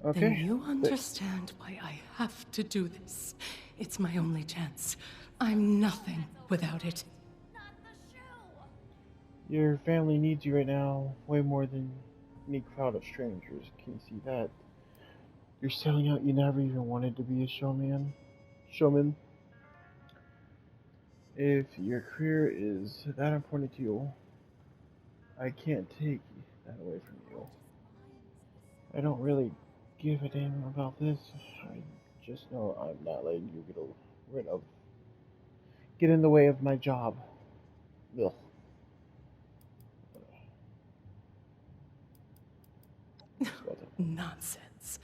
Then Okay. you understand why I have to do this. It's my only chance. I'm nothing without it. Not the shoe! Your family needs you right now way more than any crowd of strangers. Can you see that? You're selling out you never even wanted to be a showman. Showman. If your career is that important to you, I can't take that away from you. I don't really give a damn about this. I just know I'm not letting you rid of get in the way of my job. Ugh. Nonsense.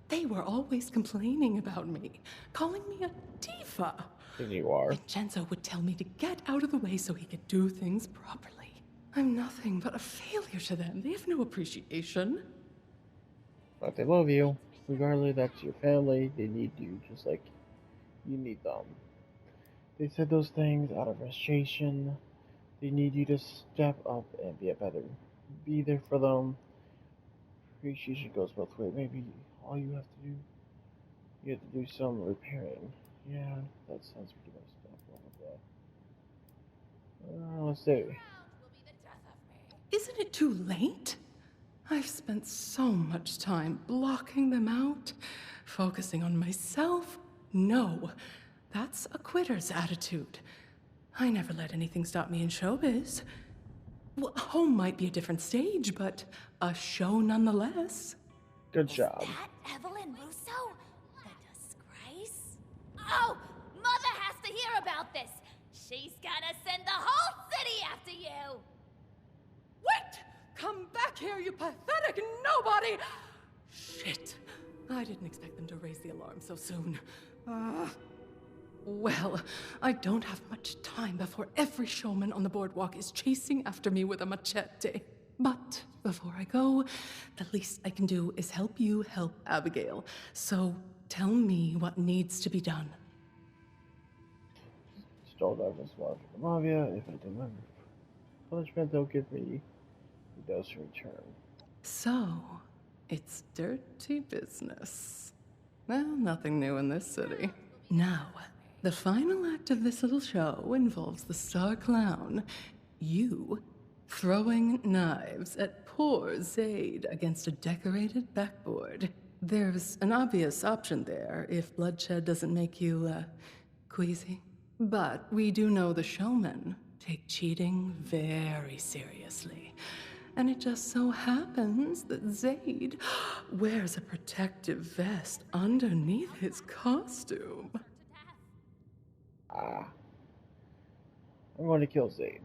They were always complaining about me, calling me a diva. And you are. Vincenzo would tell me to get out of the way so he could do things properly. I'm nothing but a failure to them. They have no appreciation. But they love you. Regardless, that's your family. They need you just like you need them. They said those things out of frustration. They need you to step up and be there for them. Appreciation goes both ways. Maybe all you have to do, you have to do some repairing. Yeah, that sounds pretty messed up. Blah blah blah. Let's see. Will be the death of me. Isn't it too late? I've spent so much time blocking them out, focusing on myself. No, that's a quitter's attitude. I never let anything stop me in showbiz. Well, home might be a different stage, but a show nonetheless. Good job. That Evelyn Russo? The disgrace? Oh, Mother has to hear about this. She's gonna send the whole city after you. Wait! Come back here, you pathetic nobody! Shit. I didn't expect them to raise the alarm so soon. Well, I don't have much time before every showman on the boardwalk is chasing after me with a machete. But before I go, the least I can do is help you help Abigail. So tell me what needs to be done. Stole that from the mafia. If I demand punishment they'll give me, he does return. So, it's dirty business. Well, nothing new in this city. Now, the final act of this little show involves the star clown, you, throwing knives at poor Zaid against a decorated backboard. There's an obvious option there if bloodshed doesn't make you, queasy. But we do know the showmen take cheating very seriously. And it just so happens that Zaid wears a protective vest underneath his costume. Ah. I'm going to kill Zayd.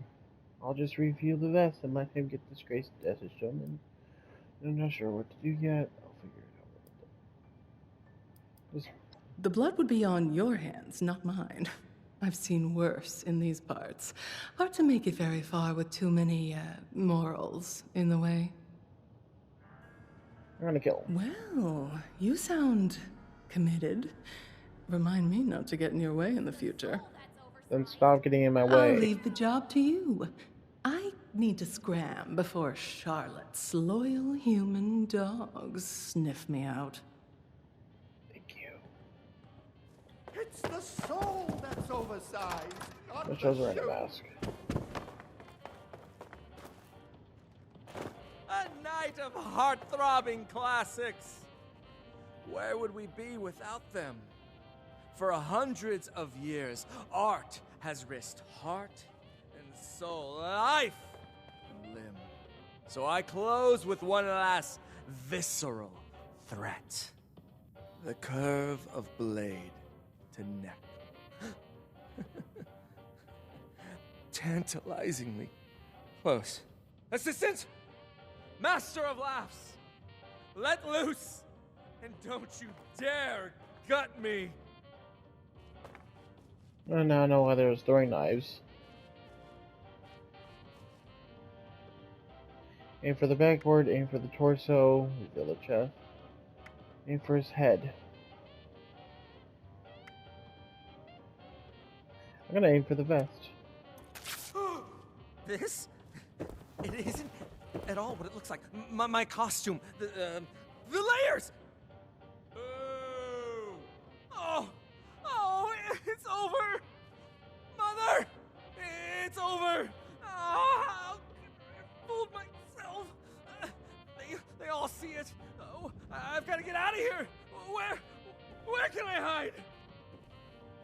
I'll just reveal the vest and let him get disgraced as a showman. I'm not sure what to do yet. I'll figure it out. Just The blood would be on your hands, not mine. I've seen worse in these parts. Hard to make it very far with too many, morals in the way. I'm gonna kill him. Well, you sound committed. Remind me not to get in your way in the future. Then stop getting in my I'll way. leave the job to you. I need to scram before Charlotte's loyal human dogs sniff me out. Thank you. It's the soul that's oversized, not Which the was wearing a shoe. mask. A night of heart-throbbing classics. Where would we be without them? For hundreds of years, art has risked heart and soul, life and limb. So I close with one last visceral threat. The curve of blade to neck. Tantalizingly close. Assistant! Master of laughs! Let loose! And don't you dare gut me! And now I know why they was throwing knives. Aim for the backboard, aim for the torso, reveal the chest. Aim for his head. I'm gonna aim for the vest. This? It isn't at all what it looks like. My costume, the layers! see it. Oh, I've got to get out of here. Where can I hide?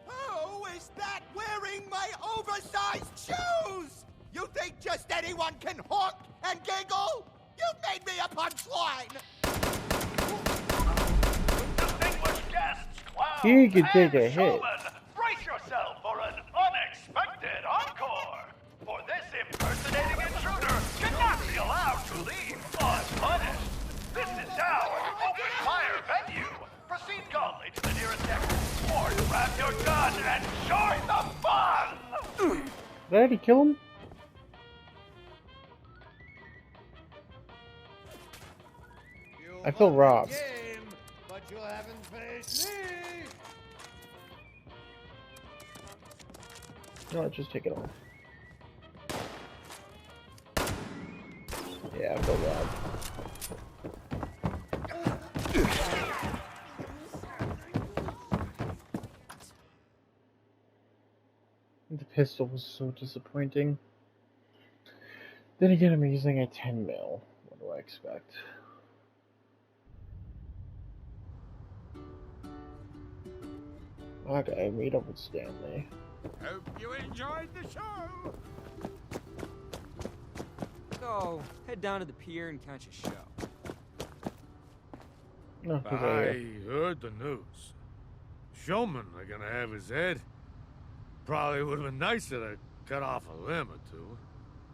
Who is that wearing my oversized shoes? You think just anyone can honk and giggle? You made me a punchline! Distinguished guests, clowns, He can take and a hit. showmen, brace yourself for an unexpected encore. For this impersonating intruder cannot be allowed to leave unpunished. This is now an open fire venue. Proceed calmly to the nearest exit, or grab your gun and join the fun! Did he kill him? I feel robbed. Game, but you haven't faced me! No, just take it off. Yeah, I feel robbed. The pistol was so disappointing. Then again, I'm using a 10 mil. What do I expect? Okay, meet up with Stanley. Hope you enjoyed the show! So, head down to the pier and catch a show. No, he's right I here. heard the news. Showmen are gonna have his head. Probably would have been nicer to cut off a limb or two.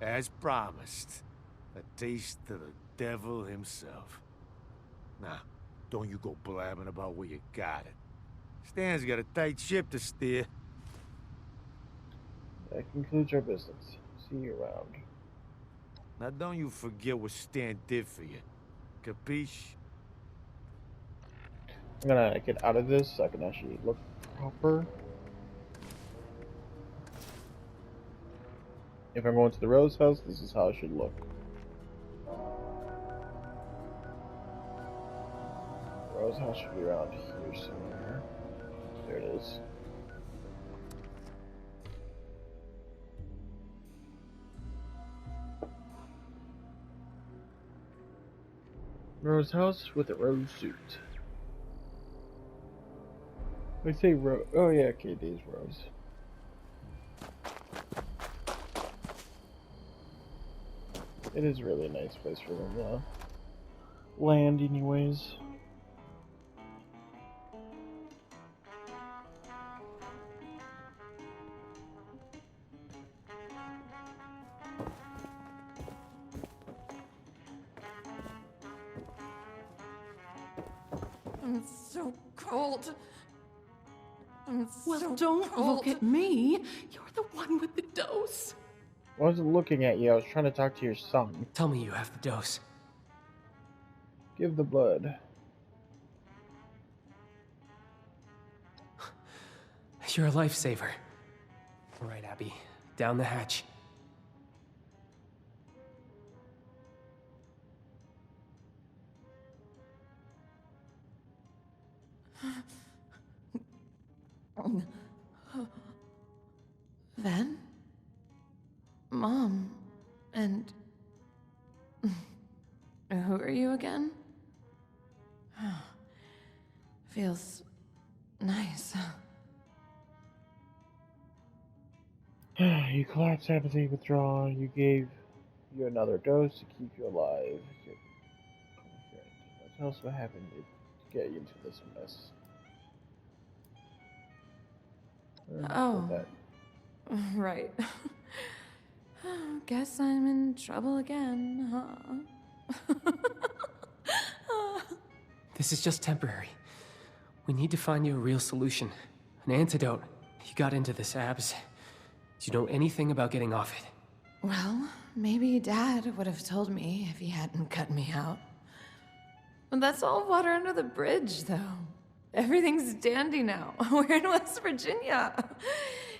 As promised, a taste of the devil himself. Now, don't you go blabbing about where you got it. Stan's got a tight ship to steer. That concludes our business. See you around. Now don't you forget what Stan did for you. Capiche? I'm gonna get out of this so I can actually look proper. If I'm going to the Rose House, this is how I should look. Rose House should be around here somewhere. There it is. Rose House with a rose suit. I say Rose. Oh yeah, KD's Rose. It is really a nice place for them to land, anyways. I'm so cold. I'm Well, so don't cold. look at me. You're the one with the dose. I wasn't looking at you, I was trying to talk to your son. Tell me you have the dose. Give the blood. You're a lifesaver. All right, Abby. Down the hatch. Then? Mom. And... who are you again? Feels nice. You collapsed apathy withdrawal. You gave you another dose to keep you alive. Tell us what happened to get you into this mess. Oh. Right. Guess I'm in trouble again, huh? This is just temporary. We need to find you a real solution. An antidote. You got into this, Abs. Do you know anything about getting off it? Well, maybe Dad would have told me if he hadn't cut me out. But that's all water under the bridge, though. Everything's dandy now. We're in West Virginia.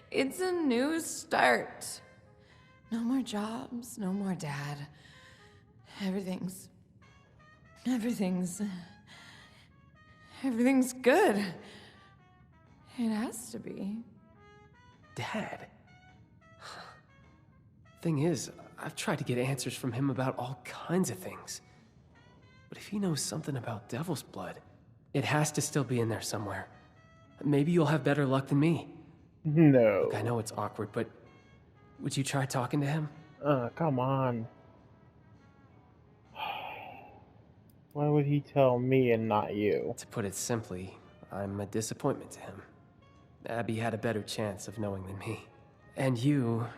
It's a new start. No more jobs, no more Dad. Everything's good. It has to be. Dad? Thing is, I've tried to get answers from him about all kinds of things. But if he knows something about Devil's Blood, it has to still be in there somewhere. Maybe you'll have better luck than me. No. Look, I know it's awkward, but would you try talking to him? Come on. Why would he tell me and not you? To put it simply, I'm a disappointment to him. Abby had a better chance of knowing than me. And you're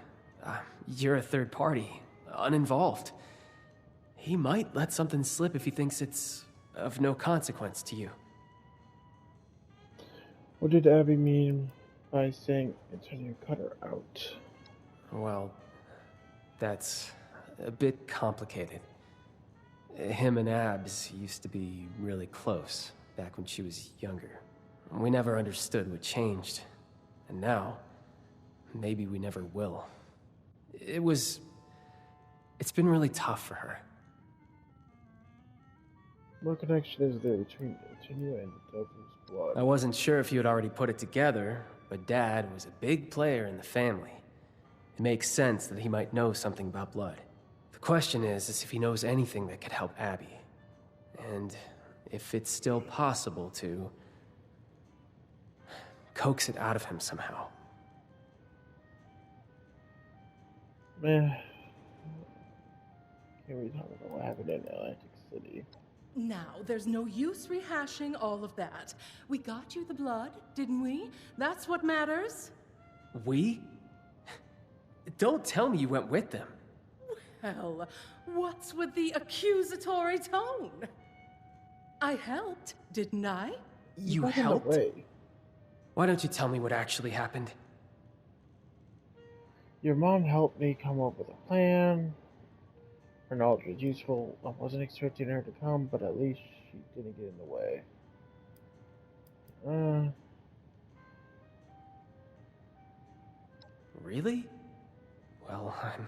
a third party, uninvolved. He might let something slip if he thinks it's of no consequence to you. What did Abby mean by saying until you cut her out? Well, that's a bit complicated. Him and Abs used to be really close back when she was younger. We never understood what changed. And now, maybe we never will. It's been really tough for her. What connection is there between you and the Devil's Blood? I wasn't sure if you had already put it together, but Dad was a big player in the family. It makes sense that he might know something about blood. The question is if he knows anything that could help Abby. And if it's still possible to coax it out of him somehow. Man, can we talk about what happened in Atlantic City? Now, there's no use rehashing all of that. We got you the blood, didn't we? That's what matters. We? Don't tell me you went with them. Hell, what's with the accusatory tone? I helped, didn't I? You Back in the helped? way. Why don't you tell me what actually happened? Your mom helped me come up with a plan. Her knowledge was useful. I wasn't expecting her to come, but at least she didn't get in the way. Really? Well, I'm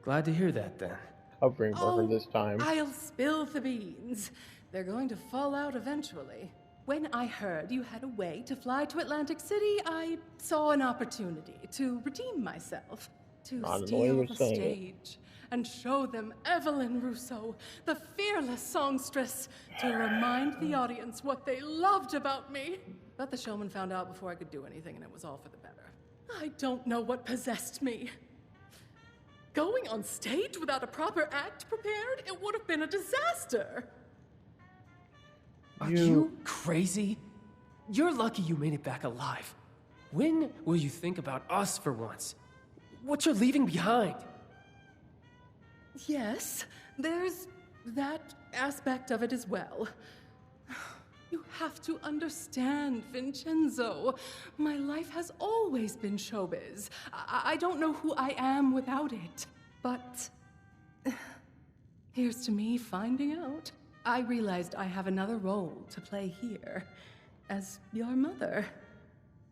glad to hear that then. I'll bring Burger this time. I'll spill the beans. They're going to fall out eventually. When I heard you had a way to fly to Atlantic City, I saw an opportunity to redeem myself, to Not in the way steal you're the saying it. stage, and show them Evelyn Rousseau, the fearless songstress, to remind the audience what they loved about me. But the showman found out before I could do anything, and it was all for the better. I don't know what possessed me. Going on stage without a proper act prepared, it would have been a disaster. Are you crazy? You're lucky you made it back alive. When will you think about us for once? What you're leaving behind? Yes, there's that aspect of it as well. You have to understand, Vincenzo. My life has always been showbiz. I don't know who I am without it. But here's to me finding out. I realized I have another role to play here as your mother.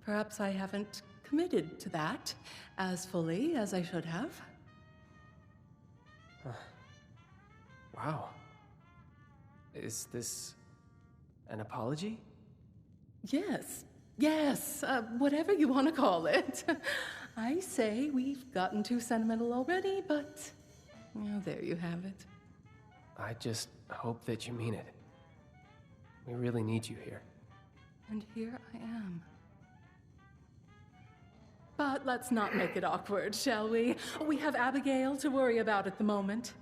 Perhaps I haven't committed to that as fully as I should have. Wow. Is this an apology? Yes, whatever you want to call it. I say we've gotten too sentimental already, but well, there you have it. I just hope that you mean it. We really need you here. And here I am. But let's not make it awkward, shall we? We have Abigail to worry about at the moment.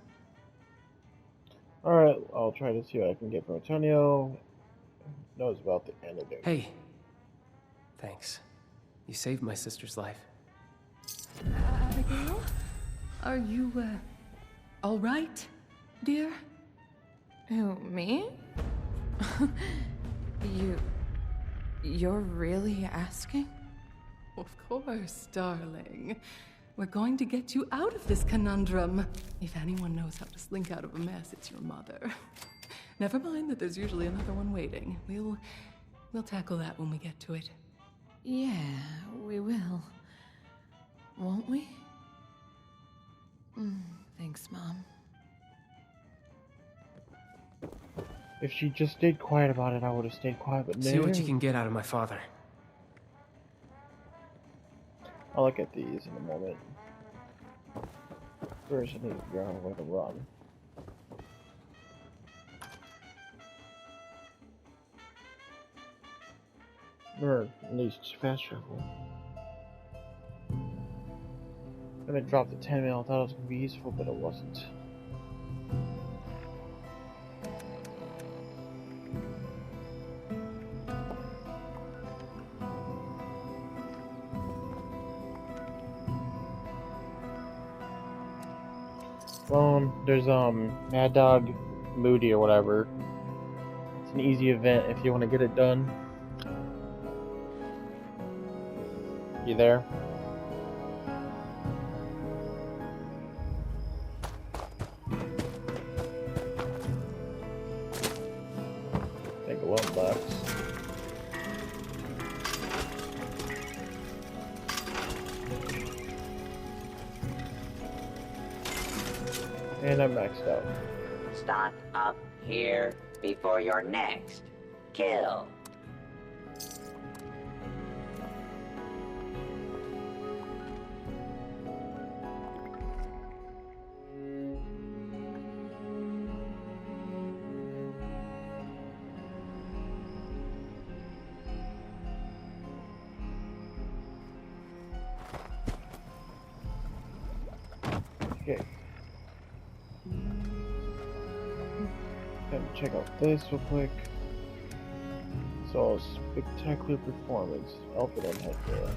Alright, I'll try to see what I can get from Antonio. Knows about the antidote. Hey. Thanks. You saved my sister's life. Abigail? Are you, all right, dear? Who, me? You're really asking? Of course, darling. We're going to get you out of this conundrum. If anyone knows how to slink out of a mess, it's your mother. Never mind that there's usually another one waiting. We'll tackle that when we get to it. Yeah, we will. Won't we? Thanks, Mom. If she just stayed quiet about it, I would have stayed quiet, but See what you can get out of my father. I'll look at these in a moment. First, I need to figure out where to run. Or at least fast travel. When it dropped to 10 mil, I thought it was going to be useful, but it wasn't. There's Mad Dog Moody or whatever. It's an easy event if you want to get it done. You there? I think one left. And I'm maxed out. Stock up here before your next kill. Okay. Time to check out this real quick. So, spectacular performance. Outfit and headwear.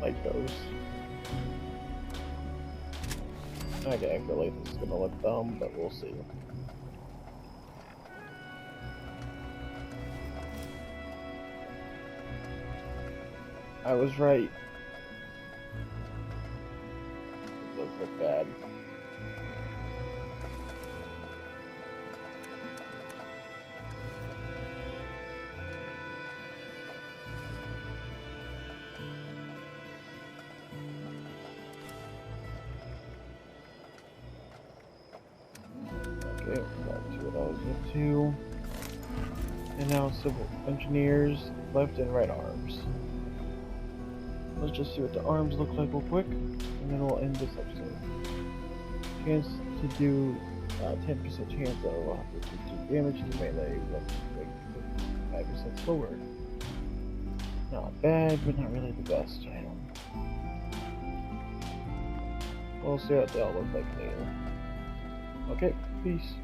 Like those. Okay, I feel like this is gonna look dumb, but we'll see. I was right. It does look bad. Okay, back to what I was up to. And now civil engineers, left and right arms. Let's just see what the arms look like real quick, and then we'll end this episode. Chance to do 10% chance that we'll have to do damage to melee, 5% slower. Not bad, but not really the best item. We'll see what they all look like later. Okay, peace.